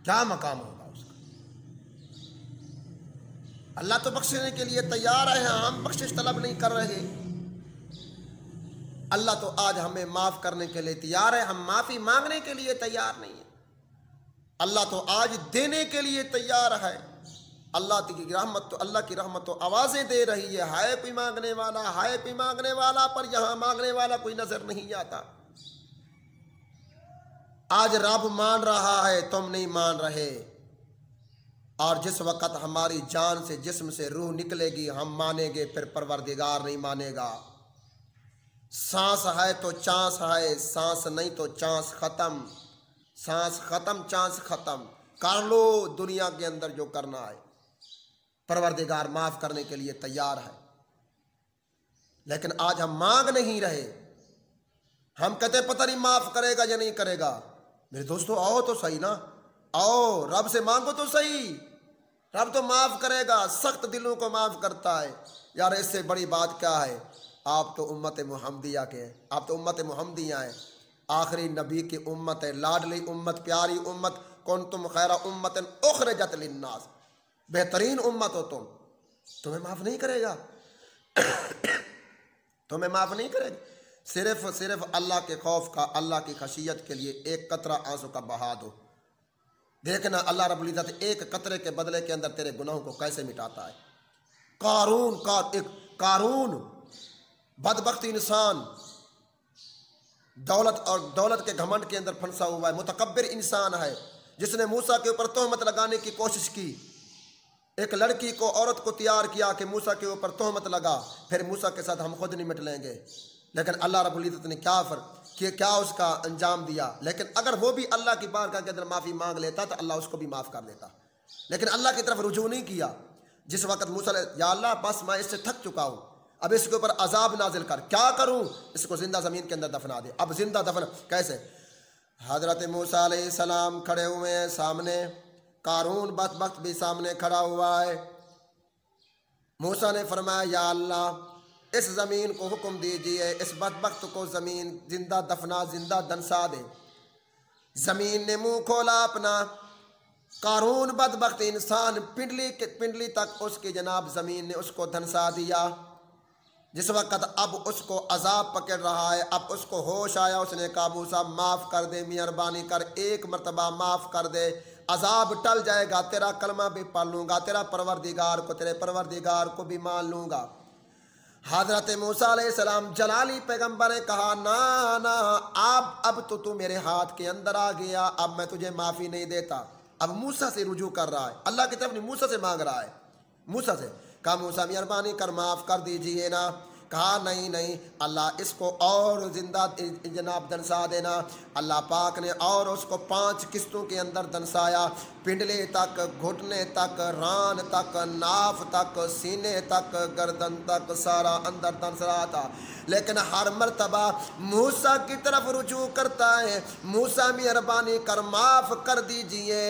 کیا مقام ہوگا اس کا؟ اللہ تو بخشنے کے لیے تیار ہے، ہم بخشش طلب نہیں کر رہے۔ اللہ تو آج ہمیں معاف کرنے کے لیے تیار ہے، ہم معافی مانگنے کے لیے تیار نہیں ہیں۔ اللہ تو آج دینے کے لیے تیار ہے۔ اللہ کی رحمت تو آوازیں دے رہی ہے کوئی مانگنے والا، ہے کوئی مانگنے والا، پر یہاں مانگنے والا کوئی نظر نہیں آتا۔ آج رب مان رہا ہے، تم نہیں مان رہے، اور جس وقت ہماری جان سے جسم سے روح نکلے گی ہم مانیں گے، پھر پروردگار نہیں مانے گا۔ سانس ہے تو چانس ہے، سانس نہیں تو چانس ختم، سانس ختم چانس ختم، کر لو دنیا کے اندر جو کرنا ہے۔ پروردگار معاف کرنے کے لیے تیار ہے، لیکن آج ہم مانگ نہیں رہے۔ ہم کہتے پتہ نہیں معاف کرے گا یا نہیں کرے گا۔ میرے دوستو آؤ تو صحیح نا، آؤ رب سے مانگو تو صحیح، رب تو معاف کرے گا، سخت دلوں کو معاف کرتا ہے۔ یار اس سے بڑی بات کیا ہے؟ آپ تو امت محمدیہ کے ہیں، آپ تو امت محمدیہ ہیں، آخری نبی کی امت ہے، لاڈلی امت، پیاری امت، کنتم خیر امت اخرجت للناس، بہترین امت ہو تم، تمہیں معاف نہیں کرے گا، تمہیں معاف نہیں کرے گا۔ صرف اللہ کے خوف کا، اللہ کی خشیت کے لیے ایک قطرہ آنسو کا بہا دو، دیکھنا اللہ رب العزت ایک قطرے کے بدلے کے اندر تیرے گناہوں کو کیسے مٹاتا ہے۔ قارون بدبخت انسان، دولت کے گھمنڈ کے اندر پھنسا ہوا ہے، متکبر انسان ہے، جس نے موسیٰ کے اوپر تہمت لگانے کی کوشش کی، ایک لڑکی کو، عورت کو تیار کیا کہ موسیٰ کے اوپر تہمت لگا، پھر موسیٰ کے ساتھ ہم خود نمٹ لیں گے، لیکن اللہ رب العزت نے کیا اس کا انجام دیا۔ لیکن اگر وہ بھی اللہ کی بارگاہ کے اندر معافی مانگ لیتا تو اللہ اس کو بھی معاف کر دیتا، لیکن اللہ کی طرف رجوع نہیں کیا۔ جس وقت موسیٰ یا اللہ بس میں اس سے تھک چکا ہوں، اب اس کے اوپر عذاب نازل کر، کیا کروں؟ اس کو زندہ زمین کے اندر دفنا دے۔ اب زندہ دفن کیسے؟ حضرت موسیٰ علیہ السلام کھڑے ہوئے ہیں سامنے، قارون بدبخت بھی سامنے کھڑا ہوا ہے۔ موسیٰ نے فرمایا یا اللہ اس زمین کو حکم دیجئے، اس بدبخت کو زمین زندہ دفنا، زندہ دنسا دے۔ زمین نے منہ کھولا اپنا، قارون بدبخت انسان پنڈلی تک اس کی جناب زمین نے اس کو دھنسا دیا۔ جس وقت اب اس کو عذاب پکڑ رہا ہے، اب اس کو ہوش آیا، اس نے کہا موسیٰ معاف کر دے، مہربانی کر، ایک مرتبہ معاف کر دے، عذاب ٹل جائے گا، تیرا کلمہ بھی پڑھ لوں گا، تیرے پروردگار کو بھی مان لوں گا۔ حضرت موسیٰ علیہ السلام جلالی پیغمبر نے کہا نا اب تو میرے ہاتھ کے اندر آ گیا، اب میں تجھے معافی نہیں دیتا۔ اب موسیٰ سے رجوع کر رہا ہے، اللہ کی طرف نہیں، موسیٰ سے مانگ رہا ہے۔ موسیٰ سے کہا موسیٰ مہربانی کر معاف کر دیجئے نا۔ کہا نہیں اللہ اس کو اور زندہ جناب دنسا دینا۔ اللہ پاک نے اور اس کو 5 قسطوں کے اندر دنسایا، پنڈلے تک، گھٹنے تک، ران تک، ناف تک، سینے تک، گردن تک، سارا اندر دنس رہا تھا، لیکن ہر مرتبہ موسیٰ کی طرف رجوع کرتا ہے، موسیٰ مہربانی کر معاف کر دیجئے،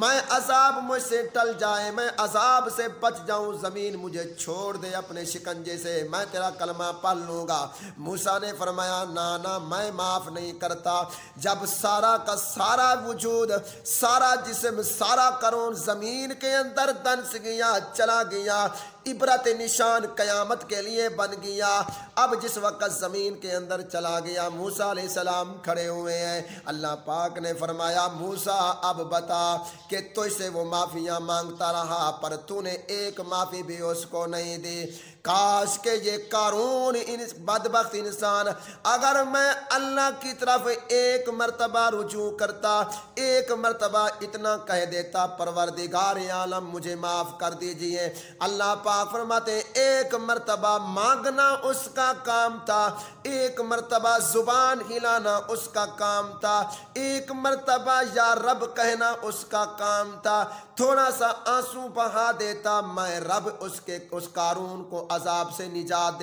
میں عذاب مجھ سے ٹل جائے، میں عذاب سے بچ جاؤں، زمین مجھے چھوڑ دے اپنے شکنجے سے، میں تیرا کلمہ پڑھ لوں گا۔ موسیٰ نے فرمایا نا میں معاف نہیں کرتا۔ جب سارا کا سارا وجود، سارا جسم، سارا قارون زمین کے اندر دنس گیا، چلا گیا، عبرت نشان قیامت کے لیے بن گیا۔ اب جس وقت زمین کے اندر چلا گیا، موسیٰ علیہ السلام کھڑے ہوئے ہیں، اللہ پاک نے فرمایا موسیٰ اب بتا کہ تجھ سے وہ معافیاں مانگتا رہا پر تو نے ایک معافی بھی اس کو نہیں دی۔ کاش کہ یہ قارون بدبخت انسان اگر میں اللہ کی طرف ایک مرتبہ رجوع کرتا، ایک مرتبہ اتنا کہہ دیتا پروردگار عالم مجھے معاف کر دیجئے، اللہ پاک فرماتے ایک مرتبہ مانگنا اس کا کام تھا، ایک مرتبہ زبان ہلانا اس کا کام تھا، ایک مرتبہ یا رب کہنا اس کا کام تھا، تھوڑا سا آنسو بہا دیتا، میں رب اس قارون کو عذاب سے نجات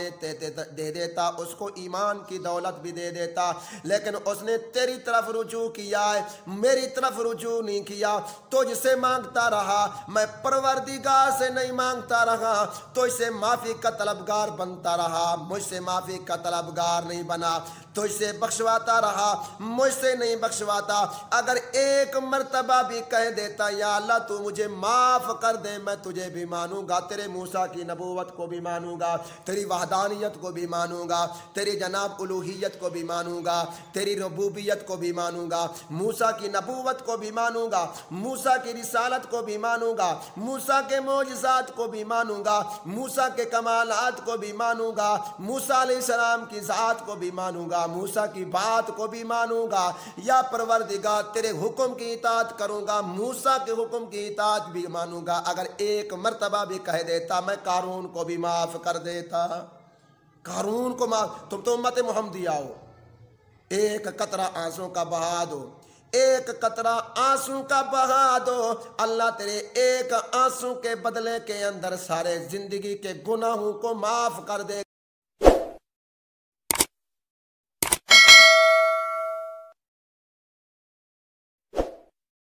دے دیتا، اس کو ایمان کی دولت بھی دے دیتا، لیکن اس نے تیری طرف رجوع کیا ہے، میری طرف رجوع نہیں کیا۔ تجھ سے مانگتا رہا، میں پروردگار سے نہیں مانگتا رہا، تجھ سے معافی کا طلبگار بنتا رہا، مجھ سے معافی کا طلبگار نہیں بنا، تجھ سے بخشواتا رہا، مجھ سے نہیں بخشواتا۔ اگر ایک مرتبہ بھی کہہ دیتا یا اللہ تو مجھے معاف کر دے، میں تجھے بھی مانوں گا، تیرے موسیٰ کی نبوت کو بھی مانوں گا، تیری وحدانیت کو بھی مانوں گا، تیری جناب الوہیت کو بھی مانوں گا، تیری ربوبیت کو بھی مانوں گا، موسیٰ کی نبوت کو بھی مانوں گا، موسیٰ کی رسالت کو بھی مانوں گا، موسیٰ کے معجزات کو بھی مانوں گا، موسیٰ کے کمالات کو بھی مانوں گا، موسیٰ علیہ السلام کی ذات کو بھی مانوں گا، موسیٰ کی بات کو بھی مانوں گا۔ یا پروردگار تیرے حکم کی اطاعت کروں گا، موسیٰ کے حکم کی اطاعت بھی مانوں گا۔ اگر ایک مرتبہ بھی کہہ دیتا میں قارون کو بھی معاف کر دیتا، قارون کو معاف۔ تم تو امت محمدیہ ہو، ایک قطرہ آنسوں کا بہا دو، ایک قطرہ آنسوں کا بہا دو، اللہ تیرے ایک آنسوں کے بدلے کے اندر سارے زندگی کے گناہوں کو معاف کر دے۔